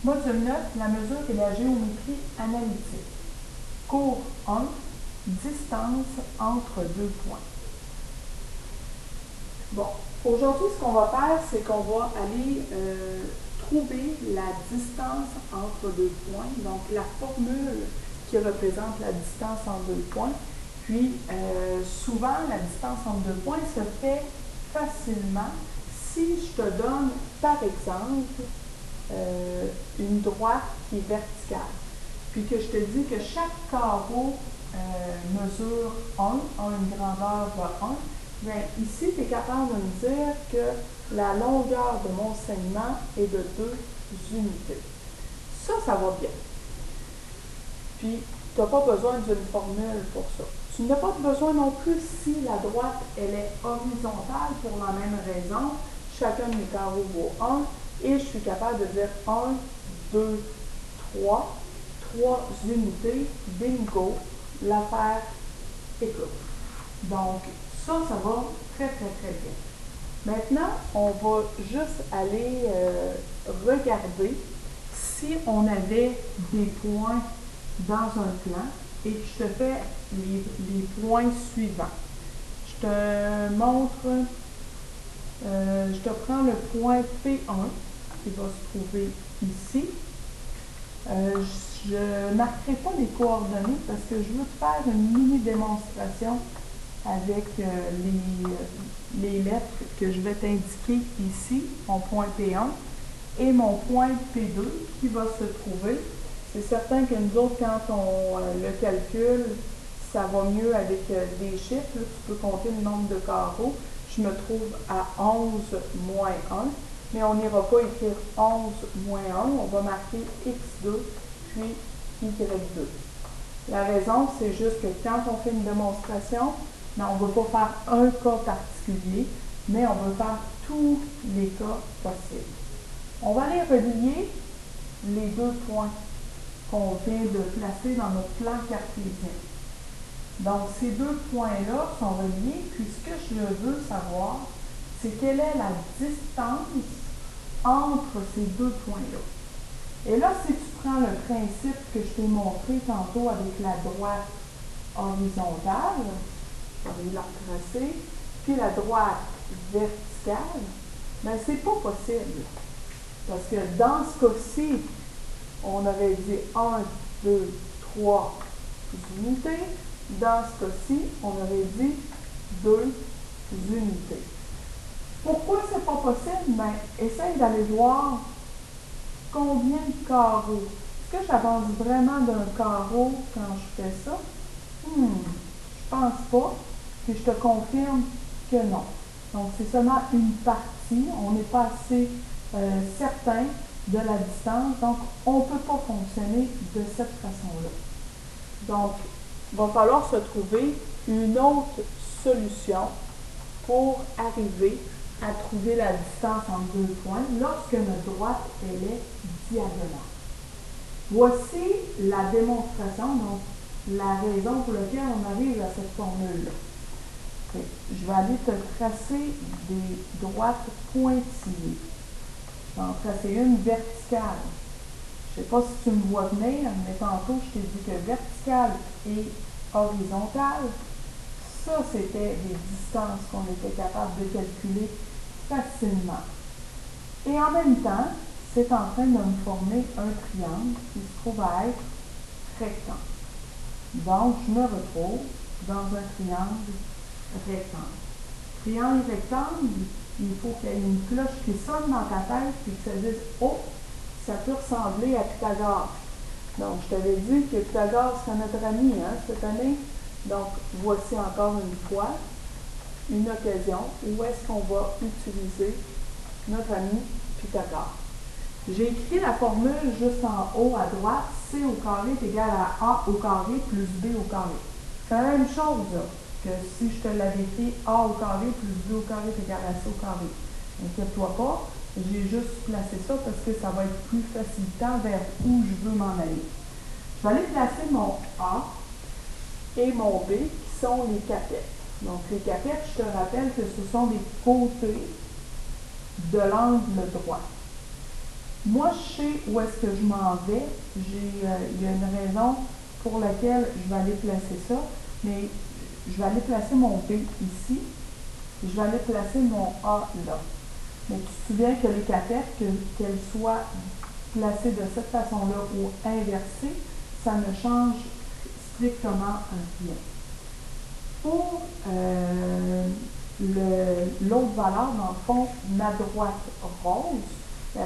Module 9, la mesure et la géométrie analytique. Cours 1, distance entre deux points. Bon, aujourd'hui, ce qu'on va faire, c'est qu'on va aller trouver la distance entre deux points, donc la formule qui représente la distance entre deux points. Puis, souvent, la distance entre deux points se fait facilement si je te donne, par exemple, une droite qui est verticale, puis que je te dis que chaque carreau mesure 1, a une grandeur de 1, bien, ici, tu es capable de me dire que la longueur de mon segment est de 2 unités. Ça va bien. Puis, tu n'as pas besoin d'une formule pour ça. Tu n'as pas besoin non plus si la droite, elle est horizontale pour la même raison. Chacun de mes carreaux vaut 1 et je suis capable de dire 1, 2, 3 unités, bingo, l'affaire est close. Donc, ça va très bien. Maintenant, on va juste aller regarder si on avait des points dans un plan et que je te fais les points suivants. Je te montre, je te prends le point P1 qui va se trouver ici. Je ne marquerai pas les coordonnées parce que je veux te faire une mini démonstration avec les lettres que je vais t'indiquer ici, mon point P1 et mon point P2 qui va se trouver. C'est certain que nous autres, quand on le calcule, ça va mieux avec des chiffres. Là, tu peux compter le nombre de carreaux. Je me trouve à 11 moins 1, mais on n'ira pas écrire 11 moins 1. On va marquer X2 puis Y2. La raison, c'est juste que quand on fait une démonstration, on ne veut pas faire un cas particulier, mais on veut faire tous les cas possibles. On va aller relier les deux points qu'on vient de placer dans notre plan cartésien. Donc, ces deux points-là sont reliés, puis ce que je veux savoir, c'est quelle est la distance entre ces deux points-là. Et là, si tu prends le principe que je t'ai montré tantôt avec la droite horizontale, je vais la retracer, puis la droite verticale, bien, c'est pas possible. Parce que dans ce cas-ci, on aurait dit 1, 2, 3 unités. Dans ce cas-ci, on aurait dit 2 unités. Pourquoi c'est pas possible? Bien, essaye d'aller voir combien de carreaux. Est-ce que j'avance vraiment d'un carreau quand je fais ça? Je pense pas. Puis je te confirme que non. Donc, c'est seulement une partie. On n'est pas assez certain de la distance. Donc, on ne peut pas fonctionner de cette façon-là. Donc, il va falloir se trouver une autre solution pour arriver à trouver la distance entre deux points lorsque notre droite elle est diagonale. Voici la démonstration, donc la raison pour laquelle on arrive à cette formule-là. Je vais aller te tracer des droites pointillées. Je vais en tracer une verticale. Je ne sais pas si tu me vois venir, mais tantôt je t'ai dit que verticale et horizontale, ça c'était des distances qu'on était capable de calculer facilement. Et en même temps, c'est en train de me former un triangle qui se trouve à être rectangle. Donc, je me retrouve dans un triangle rectangle. Triangle rectangle, il faut qu'il y ait une cloche qui sonne dans ta tête et que ça dise « Oh, ça peut ressembler à Pythagore. » Donc, je t'avais dit que Pythagore, c'est notre ami cette année. Donc, voici encore une fois une occasion où est-ce qu'on va utiliser notre ami Pythagore. J'ai écrit la formule juste en haut à droite. C au carré est égal à A au carré plus B au carré. C'est la même chose là, que si je te l'avais écrit A au carré plus B au carré est égal à C au carré. Inquiète-toi pas, j'ai juste placé ça parce que ça va être plus facilitant vers où je veux m'en aller. Je vais aller placer mon A et mon B qui sont les capettes. Donc les capettes, je te rappelle que ce sont les côtés de l'angle droit. Moi, je sais où est-ce que je m'en vais. Il y a une raison pour laquelle je vais aller placer ça, mais je vais aller placer mon B ici, et je vais aller placer mon A là. Mais tu te souviens que les cathètes, qu'elles soient placées de cette façon-là ou inversées, ça ne change strictement rien. Pour l'autre valeur, dans le fond, ma droite rose,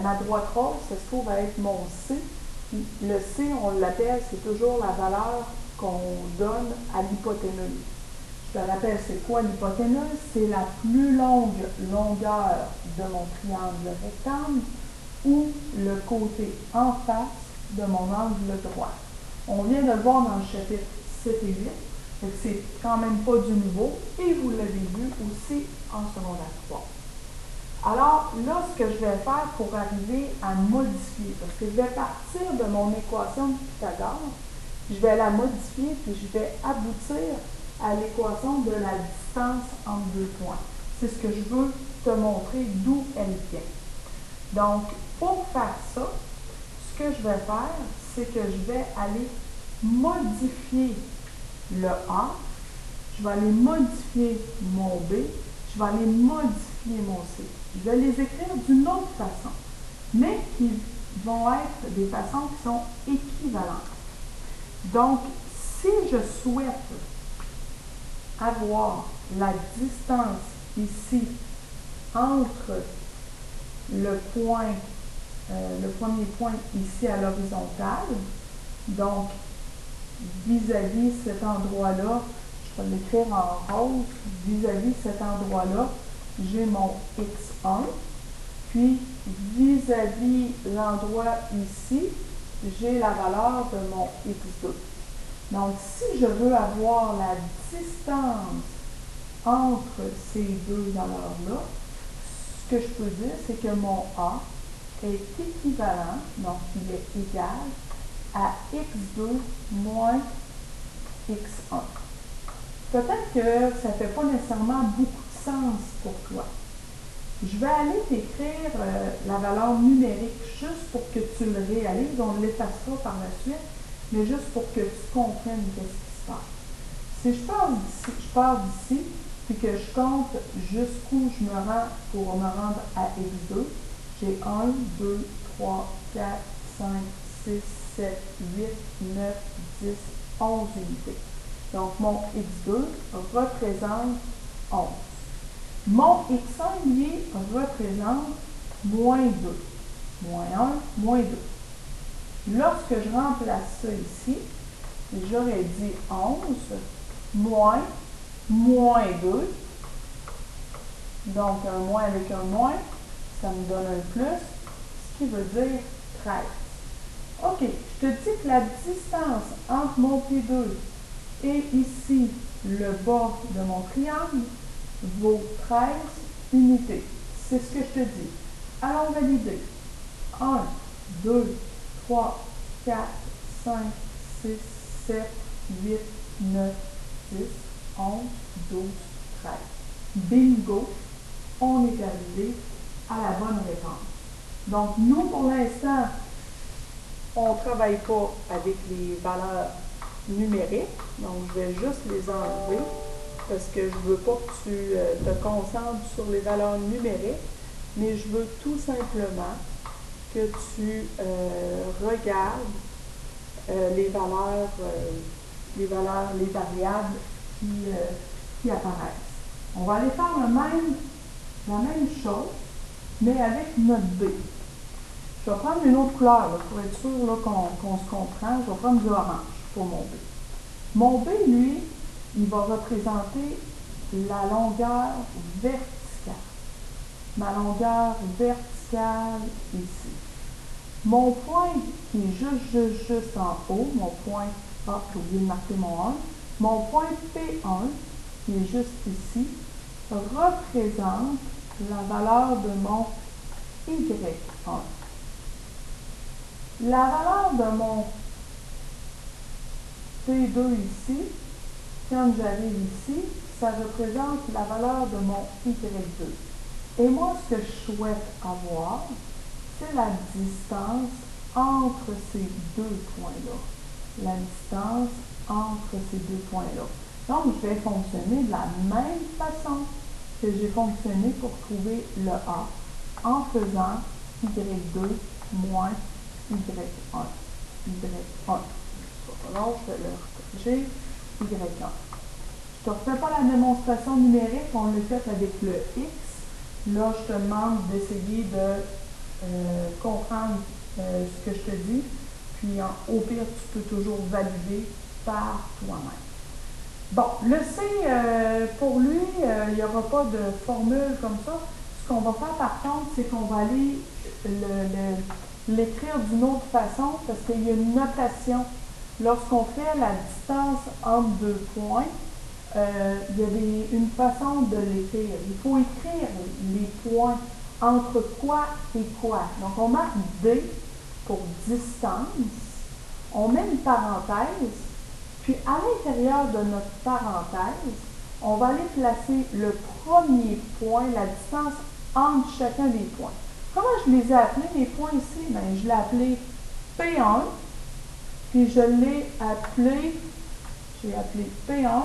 ma droite rose, ça se trouve à être mon C. Le C, on l'appelle, c'est toujours la valeur qu'on donne à l'hypoténuse. Je te rappelle, c'est quoi l'hypoténuse? C'est la plus longue longueur de mon triangle rectangle ou le côté en face de mon angle droit. On vient de le voir dans le chapitre 7 et 8. C'est quand même pas du nouveau et vous l'avez vu aussi en secondaire 3. Alors là, ce que je vais faire pour arriver à modifier, parce que je vais partir de mon équation de Pythagore, je vais la modifier puis je vais aboutir à l'équation de la distance entre deux points. C'est ce que je veux te montrer d'où elle vient. Donc, pour faire ça, ce que je vais faire, c'est que je vais aller modifier le A, je vais aller modifier mon B, je vais aller modifier mon C. Je vais les écrire d'une autre façon, mais qui vont être des façons qui sont équivalentes. Donc, si je souhaite avoir la distance ici entre le premier point ici à l'horizontale, donc vis-à-vis cet endroit-là, je vais l'écrire en rose, vis-à-vis cet endroit-là, j'ai mon x1, puis vis-à-vis l'endroit ici, j'ai la valeur de mon x2. Donc, si je veux avoir la distance entre ces deux valeurs-là, ce que je peux dire, c'est que mon A est équivalent, donc il est égal à x2 moins x1. Peut-être que ça ne fait pas nécessairement beaucoup de sens pour toi. Je vais aller t'écrire la valeur numérique juste pour que tu le réalises. On l'effacera par la suite, mais juste pour que tu comprennes ce qui se passe. Si je pars d'ici, puis que je compte jusqu'où je me rends pour me rendre à x2, j'ai 1, 2, 3, 4, 5, 6, 7, 8, 9, 10, 11 unités. Donc, mon x2 représente 11. Mon x1, lui, représente moins 2. Moins 1, moins 2. Lorsque je remplace ça ici, j'aurais dit 11 moins 2. Donc, un moins avec un moins, ça me donne un plus, ce qui veut dire 13. OK, je te dis que la distance entre mon P2 et ici, le bas de mon triangle, vaut 13 unités. C'est ce que je te dis. Allons valider. 1, 2, 3, 4, 5, 6, 7, 8, 9, 10, 11, 12, 13. Bingo! On est arrivé à la bonne réponse. Donc, nous, pour l'instant, on ne travaille pas avec les valeurs numériques. Donc, je vais juste les enlever parce que je ne veux pas que tu te concentres sur les valeurs numériques, mais je veux tout simplement que tu regardes les variables qui apparaissent. On va aller faire la même chose, mais avec notre B. Je vais prendre une autre couleur là, pour être sûr qu'on se comprend. Je vais prendre du orange pour mon B. Mon B, lui, il va représenter la longueur verticale. Ma longueur verticale ici. Mon point qui est juste en haut, mon point, j'ai oublié de marquer mon 1, mon point P1, qui est juste ici, représente la valeur de mon Y1. La valeur de mon P2 ici, quand j'arrive ici, ça représente la valeur de mon Y2. Et moi, ce que je souhaite avoir, c'est la distance entre ces deux points-là. La distance entre ces deux points-là. Donc, je vais fonctionner de la même façon que j'ai fonctionné pour trouver le A, en faisant Y2 moins Y1. Y1. Alors, je vais le corriger. Y1. Je ne te refais pas la démonstration numérique, on l'a fait avec le X. Là, je te demande d'essayer de comprendre ce que je te dis. Puis, au pire, tu peux toujours valider par toi-même. Bon, le C, pour lui, il n'y aura pas de formule comme ça. Ce qu'on va faire par contre, c'est qu'on va aller l'écrire d'une autre façon parce qu'il y a une notation. Lorsqu'on fait la distance entre deux points, il y a une façon de l'écrire. Il faut écrire les points entre quoi et quoi. Donc, on marque D pour distance. On met une parenthèse. Puis, à l'intérieur de notre parenthèse, on va aller placer le premier point, la distance entre chacun des points. Comment je les ai appelés, les points ici? Bien, je l'ai appelé P1, puis je l'ai appelé, j'ai appelé P1,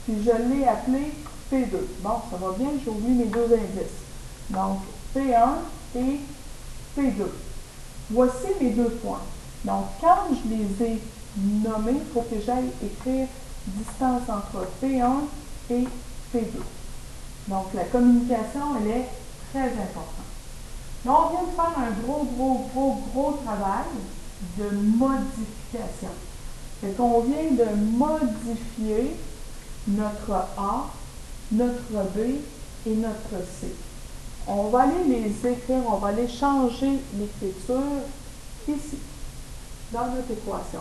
puis je l'ai appelé P2. Bon, ça va bien, j'ai oublié mes deux indices. Donc, P1 et P2. Voici mes deux points. Donc, quand je les ai nommés, il faut que j'aille écrire distance entre P1 et P2. Donc, la communication, elle est très importante. Donc, on vient de faire un gros travail de modification. Fait qu'on vient de modifier notre A, notre B et notre C. On va aller les écrire, on va aller changer l'écriture ici, dans notre équation.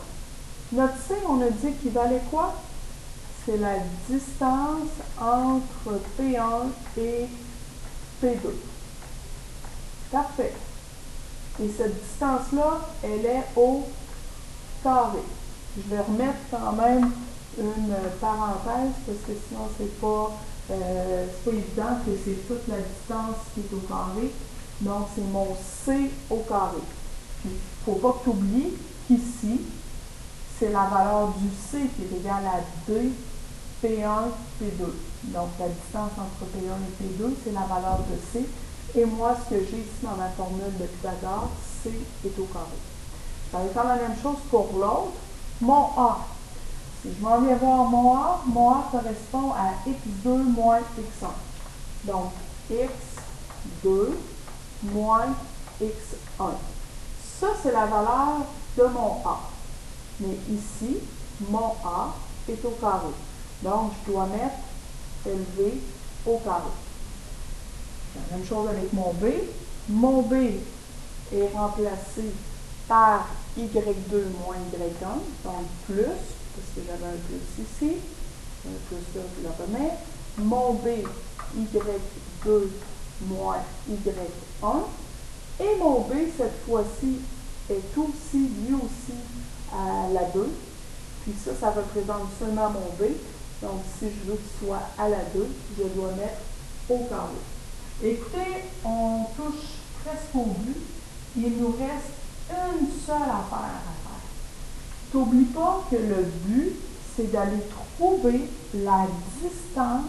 Notre C, on a dit qu'il valait quoi? C'est la distance entre P1 et P2. Parfait. Et cette distance-là, elle est au carré. Je vais remettre quand même une parenthèse parce que sinon c'est pas évident que c'est toute la distance qui est au carré. Donc c'est mon C au carré. Il ne faut pas que tu oublies qu'ici, c'est la valeur du C qui est égale à D, P1, P2. Donc la distance entre P1 et P2, c'est la valeur de C. Et moi, ce que j'ai ici dans ma formule de Pythagore, C est au carré. Je vais faire la même chose pour l'autre. Mon A. Si je m'en viens voir mon A correspond à x2 moins x1. Donc, x2 moins x1. Ça, c'est la valeur de mon A. Mais ici, mon A est au carré. Donc, je dois mettre élevé au carré. La même chose avec mon B. Mon B est remplacé par y2 moins y1, donc plus, parce que j'avais un plus ici, un plus là, je le remets. Mon B, y2 moins y1. Et mon B, cette fois-ci, est aussi, lui aussi, à la 2. Puis ça représente seulement mon B. Donc, si je veux qu'il soit à la 2, je dois mettre au carré. Écoutez, on touche presque au but. Il nous reste une seule affaire à faire. N'oublie pas que le but, c'est d'aller trouver la distance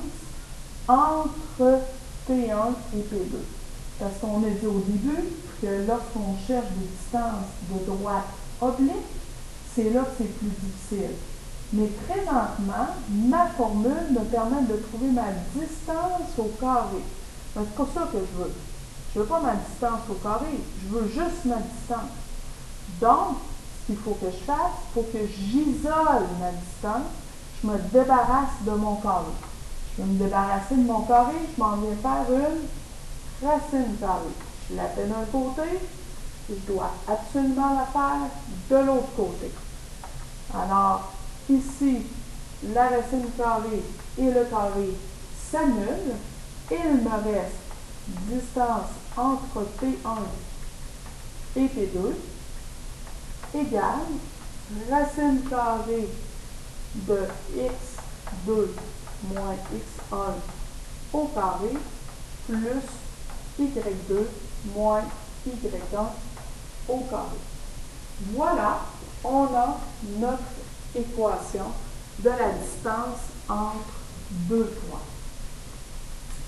entre P1 et P2. Parce qu'on a dit au début que lorsqu'on cherche des distances de droite oblique, c'est là que c'est plus difficile. Mais présentement, ma formule me permet de trouver ma distance au carré. C'est pas ça que je veux. Je ne veux pas ma distance au carré, je veux juste ma distance. Donc, ce qu'il faut que je fasse, il faut que j'isole ma distance, je me débarrasse de mon carré. Je vais me débarrasser de mon carré, je m'en viens faire une racine carrée. Je la fais d'un côté, et je dois absolument la faire de l'autre côté. Alors, ici, la racine carrée et le carré s'annulent. Il me reste distance entre P1 et P2 égale racine carrée de x2 moins x1 au carré plus y2 moins y1 au carré. Voilà, on a notre équation de la distance entre deux points.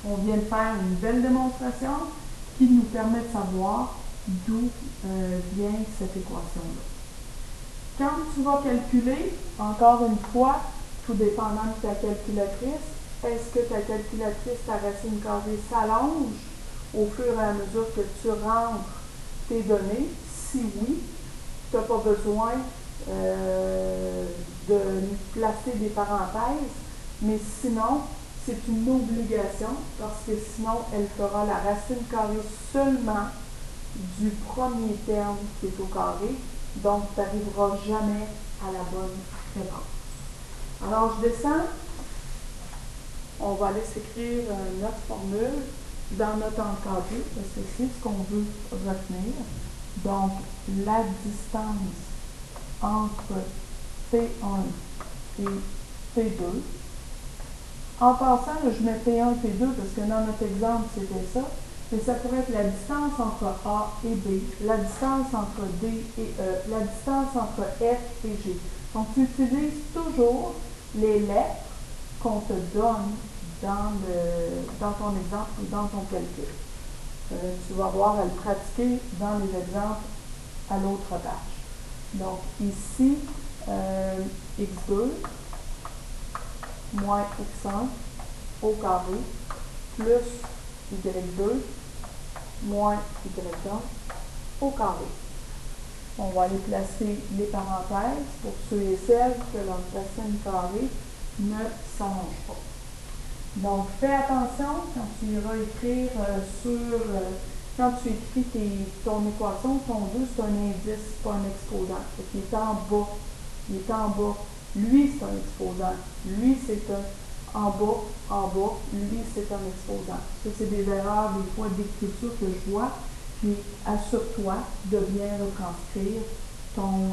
On vient de faire une belle démonstration qui nous permet de savoir d'où vient cette équation-là. Quand tu vas calculer, encore une fois, tout dépendant de ta calculatrice, est-ce que ta calculatrice, ta racine carrée s'allonge au fur et à mesure que tu rentres tes données? Si oui, tu n'as pas besoin de placer des parenthèses, mais sinon, c'est une obligation parce que sinon, elle fera la racine carrée seulement du premier terme qui est au carré, donc tu n'arriveras jamais à la bonne réponse. Alors, je descends. On va aller s'écrire notre formule dans notre encadré, parce que c'est ce qu'on veut retenir. Donc, la distance entre P1 et P2. En passant, là, je mets P1 et P2 parce que dans notre exemple, c'était ça. Mais ça pourrait être la distance entre A et B, la distance entre D et E, la distance entre F et G. Donc, tu utilises toujours les lettres qu'on te donne dans ton exemple ou dans ton calcul. Tu vas voir à le pratiquer dans les exemples à l'autre page. Donc, ici, x2 moins x1 au carré plus y2 moins y1 au carré. On va aller placer les parenthèses pour ceux et celles que leur racine carrée ne s'allonge pas. Donc, fais attention quand tu iras écrire quand tu écris ton équation, ton 2, c'est un indice, pas un exposant. Il est en bas. Il est en bas. Lui, c'est un exposant. Lui, c'est un en bas. Lui, c'est un exposant. Ça, c'est des erreurs, des fois, d'écriture que je vois. Puis, assure-toi de bien retranscrire ton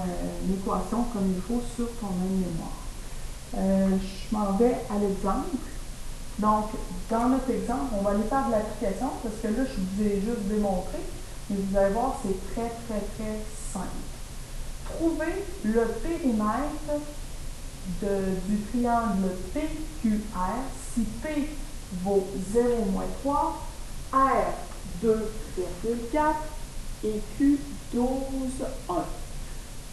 équation comme il faut sur ton même mémoire. Je m'en vais à l'exemple. Donc, dans notre exemple, on va aller faire de l'application parce que là, je vous ai juste démontré, mais vous allez voir, c'est très, très, très simple. Trouvez le périmètre du triangle PQR si P vaut 0 moins 3, R 2,4 et Q 12,1.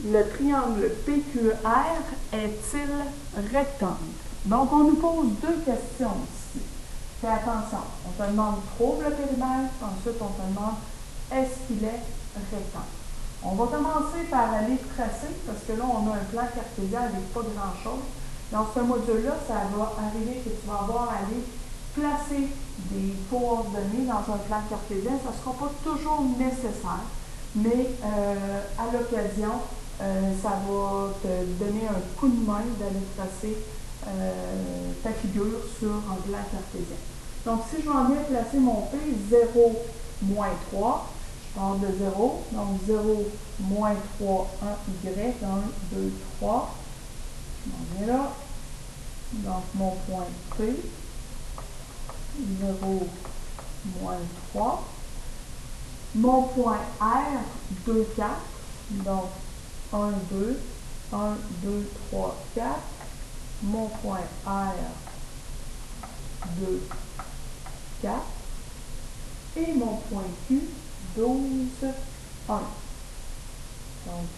Le triangle PQR est-il rectangle? Donc, on nous pose deux questions ici. Fais attention. On te demande trouve le périmètre, ensuite on te demande est-ce qu'il est rectangle. On va commencer par aller tracer, parce que là, on a un plan cartésien avec pas grand-chose. Dans ce module-là, ça va arriver que tu vas avoir à aller placer des coordonnées dans un plan cartésien. Ça ne sera pas toujours nécessaire, mais à l'occasion, ça va te donner un coup de main d'aller tracer ta figure sur un plan cartésien. Donc, si je m'en viens placer mon P, 0, moins 3, je pars de 0. Donc, 0, moins 3, 1, Y, 1, 2, 3. Je m'en viens là. Donc, mon point P, 0, moins 3. Mon point R, 2, 4. Donc, 1, 2, 1, 2, 3, 4. Mon point R, 2, 4. Et mon point Q, 12, 1. Donc,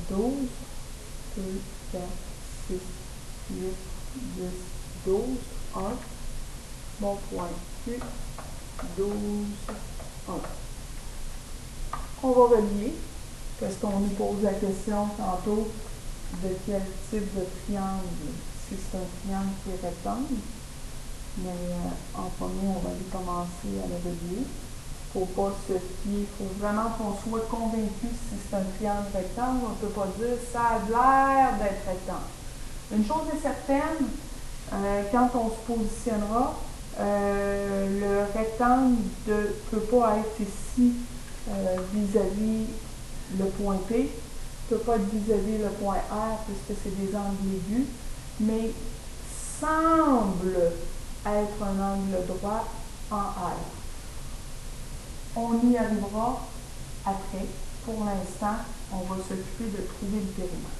12, 2, 4, 6, 8, 10, 12, 1. Mon point Q, 12, 1. On va relier, parce qu'on nous pose la question tantôt de quel type de triangle, si c'est un triangle qui est rectangle. Mais en premier, on va aller commencer à le relier. Il ne faut pas se fier, il faut vraiment qu'on soit convaincu si c'est un triangle rectangle. On ne peut pas dire ça a l'air d'être rectangle. Une chose est certaine, quand on se positionnera, le rectangle ne peut pas être ici vis-à-vis le point P, ne peut pas être vis-à-vis le point R puisque c'est des angles aigus, mais semble être un angle droit en R. On y arrivera pour l'instant, on va s'occuper de trouver le périmètre.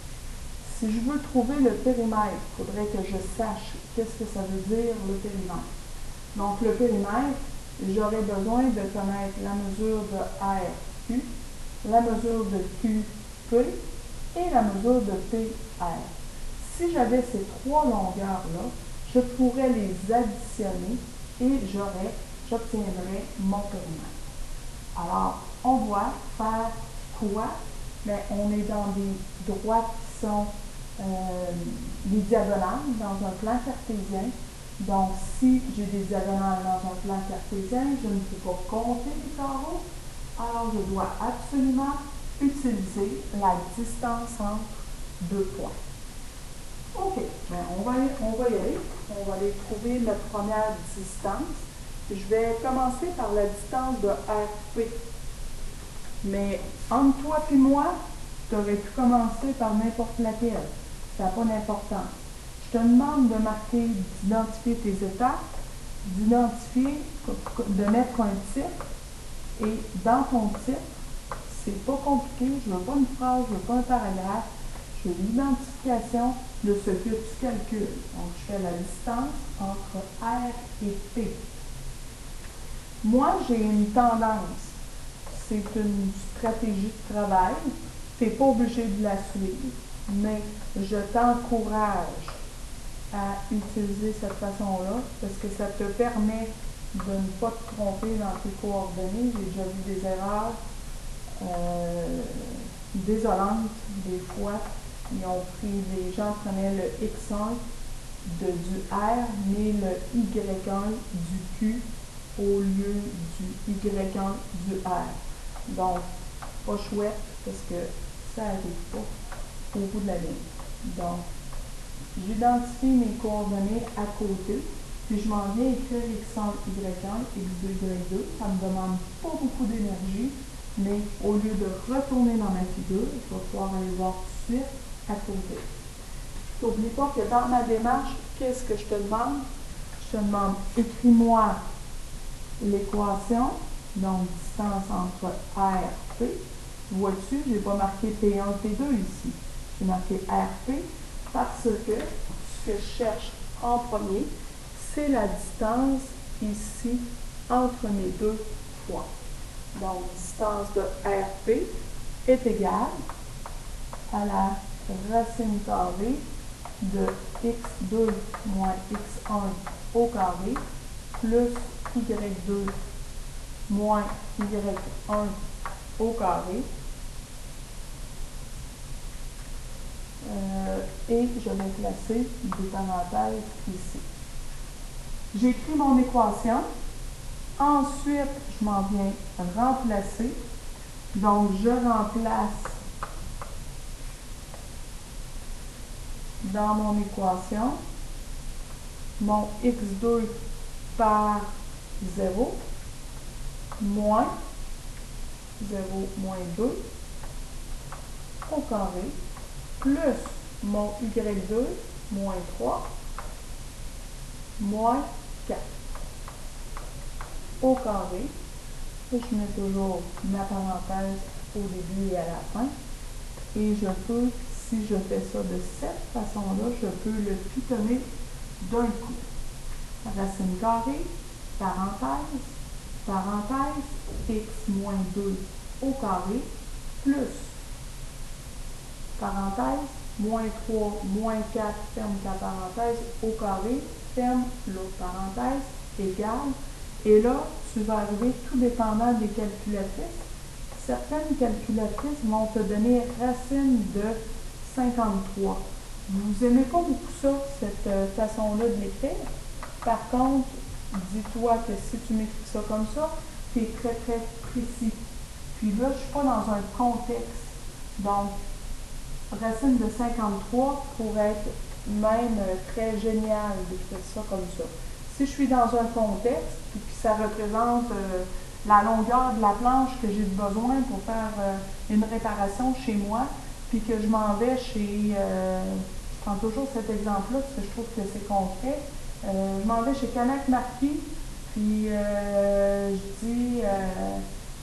Si je veux trouver le périmètre, il faudrait que je sache qu'est-ce que ça veut dire le périmètre. Donc le périmètre, j'aurais besoin de connaître la mesure de RQ, la mesure de QP et la mesure de PR. Si j'avais ces trois longueurs-là, je pourrais les additionner et j'obtiendrais mon périmètre. Alors, on doit faire quoi? Bien, on est dans des droites qui sont des diagonales dans un plan cartésien. Donc, si j'ai des diagonales dans un plan cartésien, je ne peux pas compter les carreaux. Alors, je dois absolument utiliser la distance entre deux points. OK, bien, on va y aller. On va aller trouver notre première distance. Je vais commencer par la distance de RP. Mais entre toi et moi, tu aurais pu commencer par n'importe laquelle. Ça n'a pas d'importance. Je te demande de marquer, d'identifier tes étapes, de mettre un titre. Et dans ton titre, c'est pas compliqué. Je ne veux pas une phrase, je ne veux pas un paragraphe. Je veux l'identification de ce que tu calcules. Donc, je fais la distance entre R et P. Moi, j'ai une tendance. C'est une stratégie de travail. Tu n'es pas obligé de la suivre, mais je t'encourage à utiliser cette façon-là parce que ça te permet de ne pas te tromper dans tes coordonnées. J'ai déjà vu des erreurs désolantes des fois. Les gens prenaient le X1 du R, mais le Y1 du Q au lieu du Y1 du R. Donc, pas chouette parce que ça n'arrive pas au bout de la ligne. Donc, j'identifie mes coordonnées à côté, puis je m'en viens écrire X1, Y1, X2, Y2. Ça ne me demande pas beaucoup d'énergie, mais au lieu de retourner dans ma figure, je vais pouvoir aller voir tout de suite à côté. N'oublie pas que dans ma démarche, qu'est-ce que je te demande? Je te demande, écris-moi l'équation, donc distance entre R et P. Vois-tu, je n'ai pas marqué P1, P2 ici. J'ai marqué RP parce que ce que je cherche en premier, c'est la distance ici entre mes deux points. Donc, distance de RP est égale à la racine carrée de x2 moins x1 au carré plus y2 moins y1 au carré. Et je vais placer des parenthèses ici. J'écris mon équation. Ensuite, je m'en viens remplacer. Donc, je remplace dans mon équation mon x2 par 0 moins 0 moins 2 au carré plus mon y2 moins 3 moins 4 au carré. Et je mets toujours ma parenthèse au début et à la fin. Et je peux, si je fais ça de cette façon-là, je peux le pitonner d'un coup. Racine carrée, parenthèse, parenthèse, x moins 2 au carré, plus, parenthèse, moins 3, moins 4, ferme la parenthèse, au carré, ferme l'autre parenthèse, égale. Et là, tu vas arriver tout dépendant des calculatrices. Certaines calculatrices vont te donner racine de 53. Vous n'aimez pas beaucoup ça, cette façon-là de l'écrire. Par contre, dis-toi que si tu m'écris ça comme ça, tu es très, très précis. Puis là, je ne suis pas dans un contexte. Donc, racine de 53 pourrait être même très génial d'écrire ça comme ça. Si je suis dans un contexte, puis que ça représente la longueur de la planche que j'ai besoin pour faire une réparation chez moi, puis que je m'en vais chez, je prends toujours cet exemple-là parce que je trouve que c'est concret, je m'en vais chez Canac Marquis, puis je dis,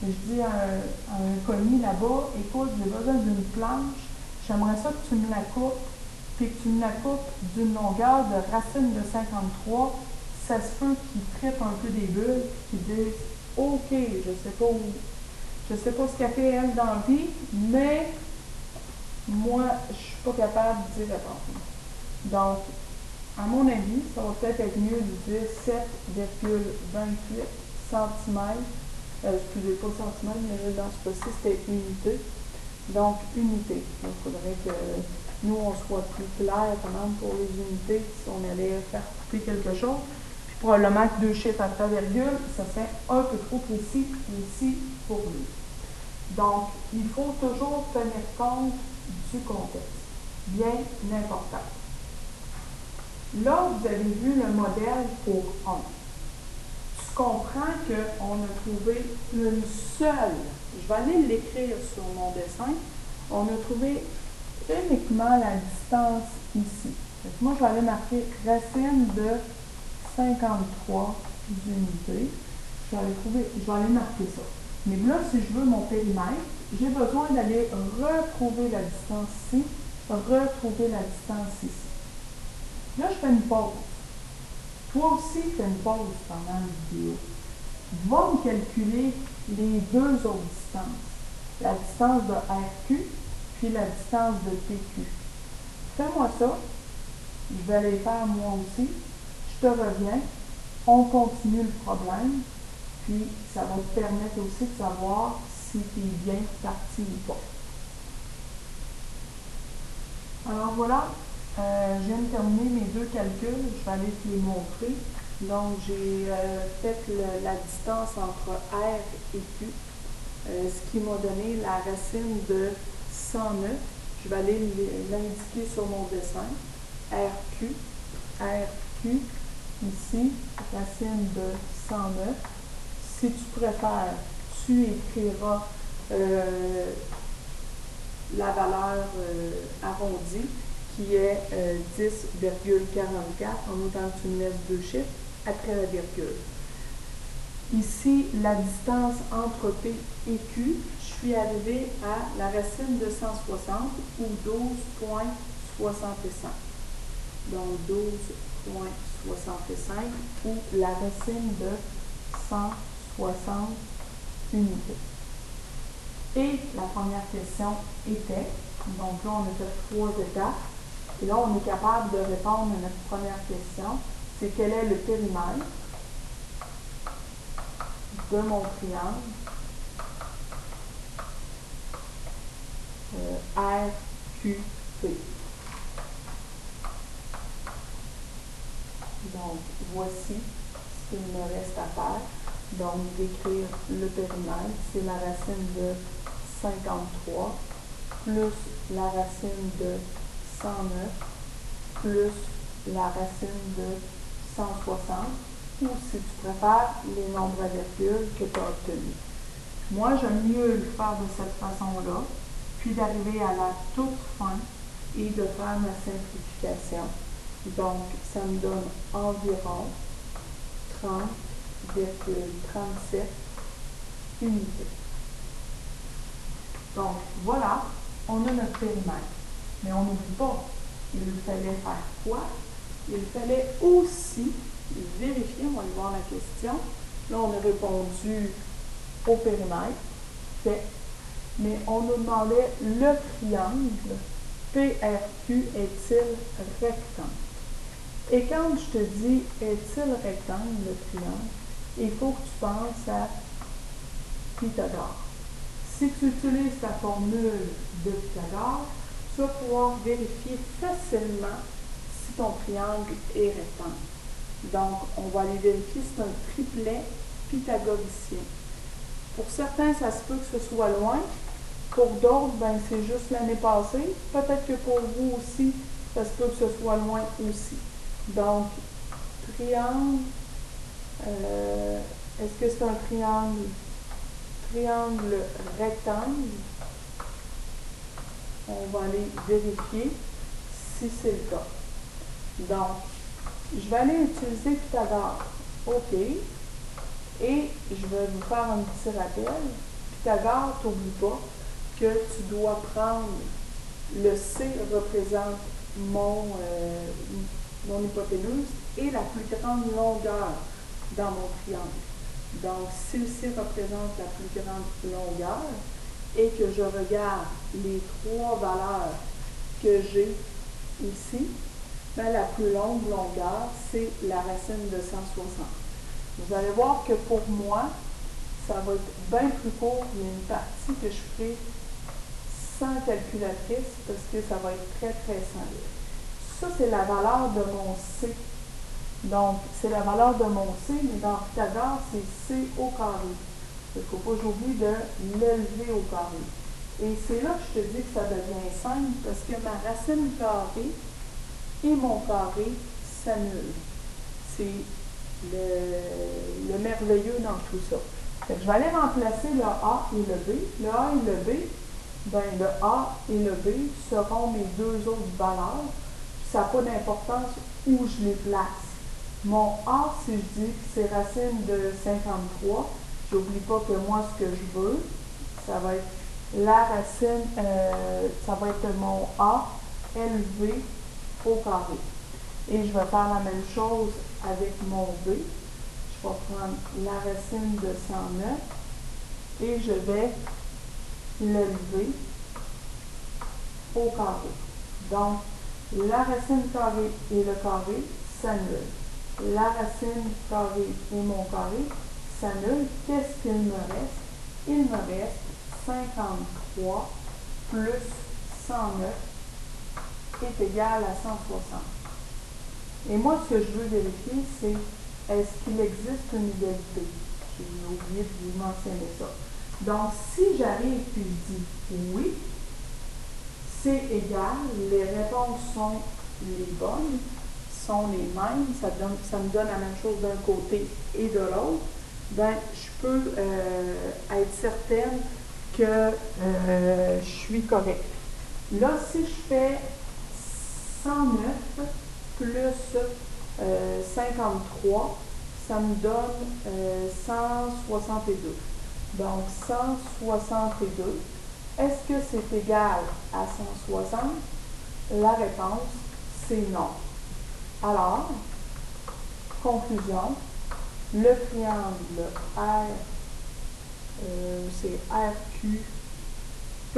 Je dis à un commis là-bas, écoute, j'ai besoin d'une planche, j'aimerais ça que tu me la coupes, puis que tu me la coupes d'une longueur de racine de 53, ça se peut qu'ils trippent un peu des bulles, qu'ils disent, OK, je sais pas ce qu'elle fait elle dans la vie, mais moi, je suis pas capable d'y répondre. Donc, à mon avis, ça va peut-être être mieux de dire 7,28 cm. Excusez, pas centimètres, mais dans ce cas-ci, c'était unité. Donc, unité. Il faudrait que nous, on soit plus clair quand même pour les unités si on allait faire couper quelque chose. Puis probablement que 2 chiffres après virgule, ça serait un peu trop précis ici pour lui. Donc, il faut toujours tenir compte du contexte. Bien important. Là, vous avez vu le modèle pour 1. Tu comprends qu'on a trouvé une seule, je vais aller l'écrire sur mon dessin, on a trouvé uniquement la distance ici. Donc, moi, je vais aller marquer racine de 53 unités. Je vais aller marquer ça. Mais là, si je veux mon périmètre, j'ai besoin d'aller retrouver la distance ici, retrouver la distance ici. Là, je fais une pause. Toi aussi, fais une pause pendant la vidéo. Va me calculer les deux autres distances. La distance de RQ, puis la distance de PQ. Fais-moi ça. Je vais les faire moi aussi. Je te reviens. On continue le problème. Puis, ça va te permettre aussi de savoir si tu es bien parti ou pas. Alors voilà. Je viens de terminer mes deux calculs, je vais aller te les montrer. Donc, j'ai fait la distance entre R et Q, ce qui m'a donné la racine de 109. Je vais aller l'indiquer sur mon dessin. RQ, ici, racine de 109. Si tu préfères, tu écriras la valeur arrondie, qui est 10,44 en autant que tu me laisses deux chiffres après la virgule. Ici, la distance entre P et Q, je suis arrivée à la racine de 160 ou 12,65. Donc 12,65 ou la racine de 160 unités. Et la première question était, donc là on a fait 3 étapes, et là on est capable de répondre à notre première question, c'est quel est le périmètre de mon triangle RQP. Donc voici ce qu'il me reste à faire. Donc d'écrire le périmètre, c'est la racine de 53 plus la racine de 109 plus la racine de 160 ou si tu préfères les nombres à virgule que tu as obtenus. Moi, j'aime mieux le faire de cette façon-là, puis d'arriver à la toute fin et de faire ma simplification. Donc, ça me donne environ 30,37 unités. Donc, voilà, on a notre périmètre. Mais on n'oublie pas, il fallait faire quoi? Il fallait aussi vérifier, on va aller voir la question. Là, on a répondu au périmètre, fait. Mais on nous demandait le triangle PRQ est-il rectangle? Et quand je te dis est-il rectangle, le triangle, il faut que tu penses à Pythagore. Si tu utilises ta formule de Pythagore, tu vas pouvoir vérifier facilement si ton triangle est rectangle. Donc, on va aller vérifier si c'est un triplet pythagoricien. Pour certains, ça se peut que ce soit loin. Pour d'autres, ben, c'est juste l'année passée. Peut-être que pour vous aussi, ça se peut que ce soit loin aussi. Donc, triangle, est-ce que c'est un triangle? Triangle rectangle. On va aller vérifier si c'est le cas. Donc, je vais aller utiliser Pythagore. OK. Et je vais vous faire un petit rappel. Pythagore, t'oublie pas que tu dois prendre le C représente mon hypoténuse et la plus grande longueur dans mon triangle. Donc, si le C représente la plus grande longueur et que je regarde les trois valeurs que j'ai ici, bien, la plus longue longueur, c'est la racine de 160. Vous allez voir que pour moi, ça va être bien plus court. Il y a une partie que je ferai sans calculatrice parce que ça va être très, très simple. Ça, c'est la valeur de mon C. Donc, c'est la valeur de mon C, mais dans Pythagore, c'est C au carré. Il ne faut pas que j'oublie de l'élever au carré. Et c'est là que je te dis que ça devient simple parce que ma racine carrée et mon carré s'annulent. C'est le merveilleux dans tout ça. Fait que je vais aller remplacer le A et le B. Le A et le B, ben, le A et le B seront mes deux autres valeurs. Puis ça n'a pas d'importance où je les place. Mon A, si je dis que c'est racine de 53, j'oublie pas que moi, ce que je veux, ça va être la racine, ça va être mon A élevé au carré. Et je vais faire la même chose avec mon B. Je vais prendre la racine de 109 et je vais l'élever au carré. Donc, la racine carrée et le carré s'annulent. La racine carrée et mon carré s'annulent. Qu'est-ce qu'il me reste? Il me reste 53 plus 109 est égal à 160. Et moi, ce que je veux vérifier, c'est est-ce qu'il existe une égalité? J'ai oublié de vous mentionner ça. Donc, si j'arrive et je dis oui, c'est égal, les réponses sont les bonnes, sont les mêmes, ça me donne la même chose d'un côté et de l'autre, ben, je peux être certaine que je suis correcte. Là, si je fais 109 plus 53, ça me donne 162. Donc, 162, est-ce que c'est égal à 160? La réponse, c'est non. Alors, conclusion, le triangle R, c'est RQP,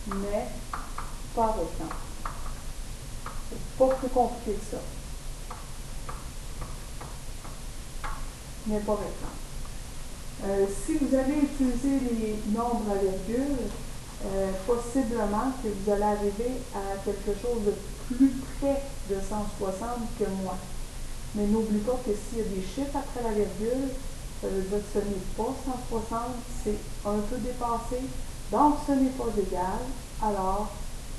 mais pas rectangle. C'est pas plus compliqué que ça. Mais pas rectangle. Si vous allez utiliser les nombres à virgule, possiblement que vous allez arriver à quelque chose de plus près de 160 que moi. Mais n'oublie pas que s'il y a des chiffres après la virgule, ça veut dire que ce n'est pas 160, c'est un peu dépassé, donc ce n'est pas égal, alors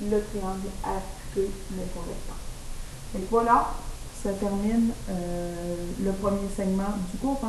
le triangle RQ n'est pas rectangle. Et voilà, ça termine le premier segment du cours.